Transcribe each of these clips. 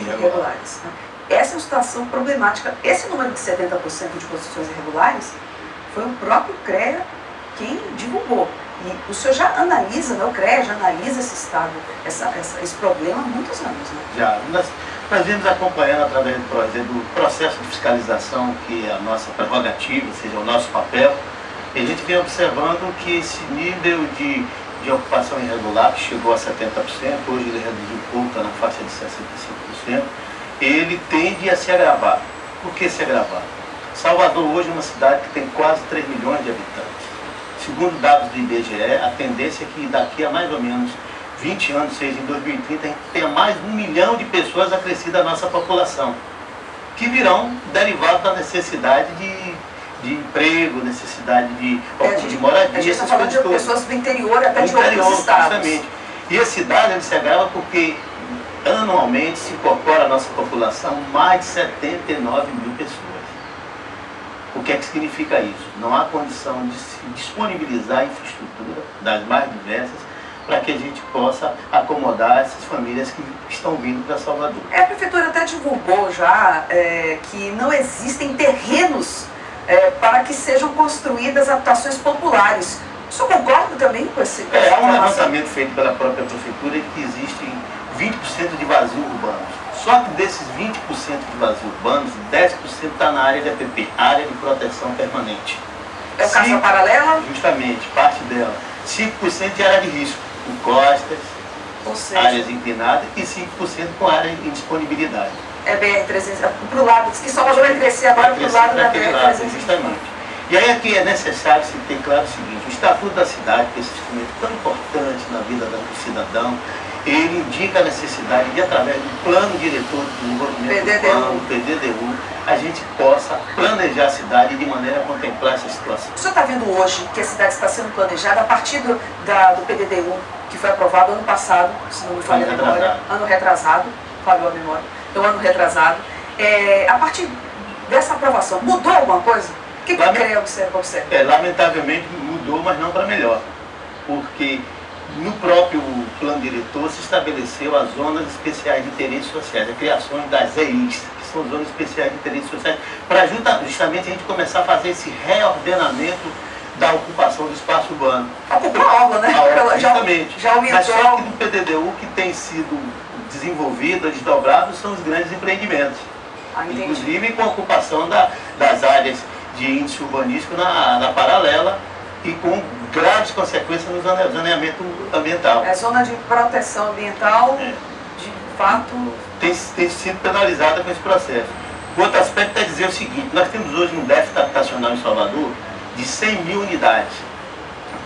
irregulares. Essa é uma situação problemática. Esse número de 70% de construções irregulares foi o próprio CREA quem divulgou. E o senhor já analisa, né, o CREA já analisa esse estado, esse problema há muitos anos, né? Já. Nós vimos acompanhando através do processo de fiscalização, que é a nossa prerrogativa, ou seja, o nosso papel, e a gente vem observando que esse nível de ocupação irregular, que chegou a 70%, hoje ele reduziu um pouco, está na faixa de 65%, ele tende a se agravar. Por que se agravar? Salvador hoje é uma cidade que tem quase 3 milhões de habitantes. Segundo dados do IBGE, a tendência é que daqui a mais ou menos 20 anos, seja em 2030, a gente tenha mais de 1 milhão de pessoas acrescidas da nossa população, que virão derivados da necessidade de emprego, necessidade de moradia. A gente está falando de pessoas do interior, até de outros estados. Justamente. E a cidade ele se agrava porque anualmente se incorpora à nossa população mais de 79 mil pessoas. O que é que significa isso? Não há condição de se disponibilizar a infraestrutura das mais diversas para que a gente possa acomodar essas famílias que estão vindo para Salvador. A prefeitura até divulgou já que não existem terrenos para que sejam construídas habitações populares. O senhor concorda também com esse? Há um levantamento feito pela própria prefeitura de que existem 20% de vazios urbanos. Só que desses 20% de vazios urbanos, 10% está na área de APP, área de proteção permanente. É o Casa Paralela? Justamente, parte dela. 5% de área de risco, com costas, áreas inclinadas, e 5% com área de indisponibilidade. É BR-300, para o lado, diz que Salvador vai crescer agora para o lado da BR-300. Justamente. E aí aqui é necessário se ter claro o seguinte: o Estatuto da Cidade, que é esse instrumento tão importante na vida do cidadão, ele indica a necessidade de, através do plano diretor do desenvolvimento urbano, o PDDU, a gente possa planejar a cidade de maneira a contemplar essa situação. O senhor está vendo hoje que a cidade está sendo planejada a partir do PDDU, que foi aprovado ano passado, se não me falha a memória, ano retrasado, falhou a memória, então ano retrasado. A partir dessa aprovação, mudou alguma coisa? O que o CREA observa? Lamentavelmente mudou, mas não para melhor, porque no próprio plano diretor se estabeleceu as zonas especiais de interesse sociais, a criação das ZEIs, que são zonas especiais de interesse sociais, para justamente a gente começar a fazer esse reordenamento da ocupação do espaço urbano. Ocupa a orla, né? Justamente. Já aumentou. Mas só que no PDDU que tem sido desenvolvido, desdobrado, são os grandes empreendimentos. Inclusive com a ocupação das áreas de índice urbanístico na paralela e com graves consequências no zoneamento ambiental. É zona de proteção ambiental, de fato... Tem sido penalizada com esse processo. O outro aspecto é dizer o seguinte: nós temos hoje um déficit habitacional em Salvador de 100 mil unidades.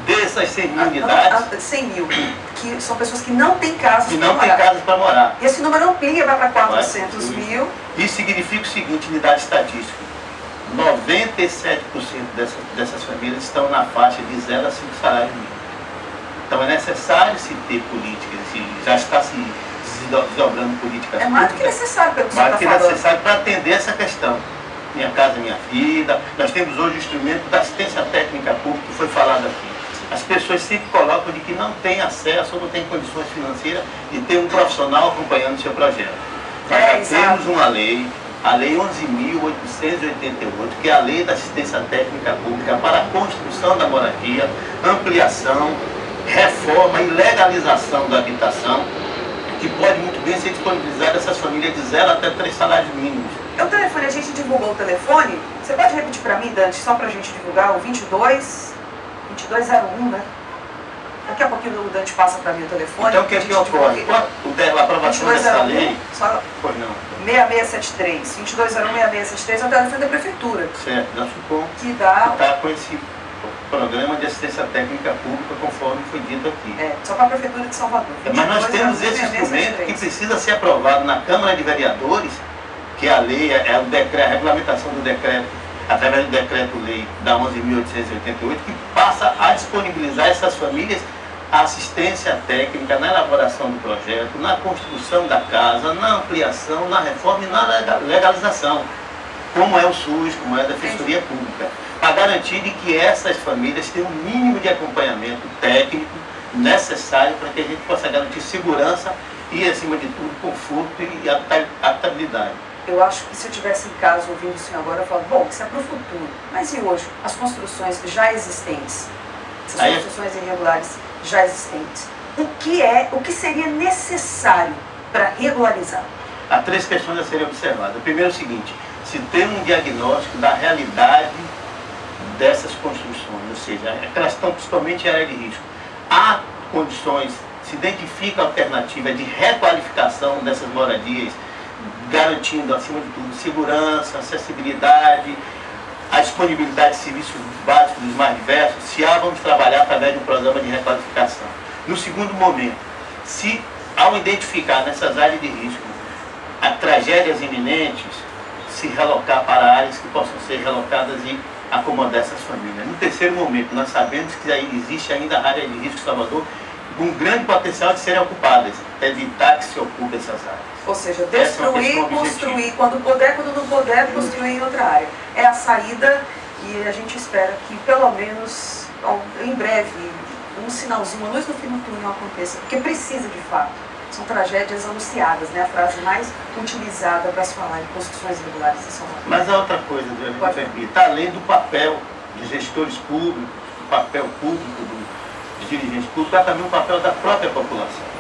Dessas 100 mil unidades... 100 mil, que são pessoas que não têm casas para morar. não têm casas para morar. E esse número amplia, vai para 400 mil. Isso significa o seguinte, unidade estatística: 97% dessas famílias estão na faixa de 0 a 5 salários mínimos. Então é necessário se ter políticas, já está se desdobrando políticas. É mais do que necessário, pelo que você está falando. Mais do que necessário para atender essa questão. Minha Casa Minha Vida. Nós temos hoje o instrumento da assistência técnica pública, que foi falado aqui. As pessoas sempre colocam de que não têm acesso ou não têm condições financeiras de ter um profissional acompanhando o seu projeto. Nós já temos uma lei, a Lei 11.888, que é a Lei da Assistência Técnica Pública para a construção da moradia, ampliação, reforma e legalização da habitação, que pode muito bem ser disponibilizada a essas famílias de 0 até 3 salários mínimos. O telefone, a gente divulgou o telefone, você pode repetir para mim, Dante, só para a gente divulgar, o 2201, né? Daqui a pouquinho o Dante passa para mim o telefone. Então o que é que ocorre? A aprovação dessa lei... Pois não. 6673, 2201-6673 é o telefone da prefeitura. Certo, da SUCOM. Que está com esse programa de assistência técnica pública, conforme foi dito aqui. Só para a prefeitura de Salvador. Mas nós temos esse instrumento que precisa ser aprovado na Câmara de Vereadores, que é a lei, a regulamentação do decreto, através do decreto-lei da 11.888, que passa a disponibilizar essas famílias a assistência técnica na elaboração do projeto, na construção da casa, na ampliação, na reforma e na legalização, como é o SUS, como é a Defensoria Pública, para garantir de que essas famílias tenham um mínimo de acompanhamento técnico necessário para que a gente possa garantir segurança e, acima de tudo, conforto e adaptabilidade. Eu acho que se eu tivesse em casa ouvindo o senhor agora, eu falo, bom, isso é para o futuro. Mas e hoje? As construções já existentes, essas construções irregulares já existentes, o que seria necessário para regularizar? Há 3 questões a serem observadas. Primeiro é o seguinte, se tem um diagnóstico da realidade dessas construções, ou seja, elas estão principalmente em área de risco. Há condições, se identifica a alternativa de requalificação dessas moradias, garantindo, acima de tudo, segurança, acessibilidade, a disponibilidade de serviços básicos dos mais diversos, se há, vamos trabalhar através de um programa de requalificação. No segundo momento, se ao identificar nessas áreas de risco tragédias iminentes, se relocar para áreas que possam ser relocadas e acomodar essas famílias. No terceiro momento, nós sabemos que aí existe ainda a área de risco em Salvador com um grande potencial de serem ocupadas, evitar que se ocupe essas áreas. Ou seja, destruir, construir, quando puder, quando não puder, construir em outra área. É a saída e a gente espera que pelo menos em breve um sinalzinho, uma luz no fim do túnel aconteça, porque precisa de fato. São tragédias anunciadas, né? A frase mais utilizada para se falar em construções irregulares em São Paulo. Mas a outra coisa, está além do papel dos gestores públicos, do papel público dos dirigentes públicos, há também o papel da própria população.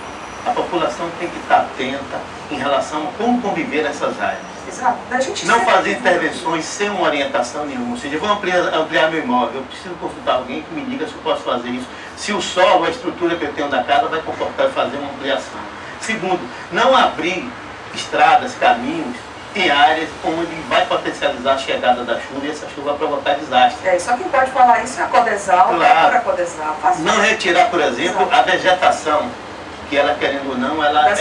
A população tem que estar atenta em relação a como conviver nessas áreas. Exato. A gente não fazer intervenções sem uma orientação nenhuma. Ou seja, vou ampliar meu imóvel, eu preciso consultar alguém que me diga se eu posso fazer isso. Se o solo, a estrutura que eu tenho da casa vai comportar fazer uma ampliação. Segundo, não abrir estradas, caminhos em áreas onde vai potencializar a chegada da chuva e essa chuva vai provocar desastre. Só quem pode falar isso é a Codesal, claro. A Codesal. Não retirar, por exemplo, a vegetação, que ela, querendo ou não, ela das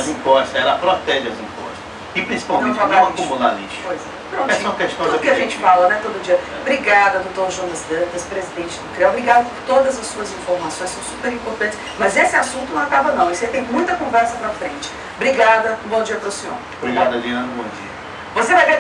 encostas, ela protege as encostas. E principalmente não acumular lixo. Pois é. Essas são questões tudo que a gente fala, né, todo dia. Obrigada, doutor Jonas Dantas, presidente do CREA. Obrigada por todas as suas informações, são super importantes. Mas esse assunto não acaba não, isso aí tem muita conversa para frente. Obrigada, um bom dia para o senhor. Obrigada, Diana, bom dia. Você vai ver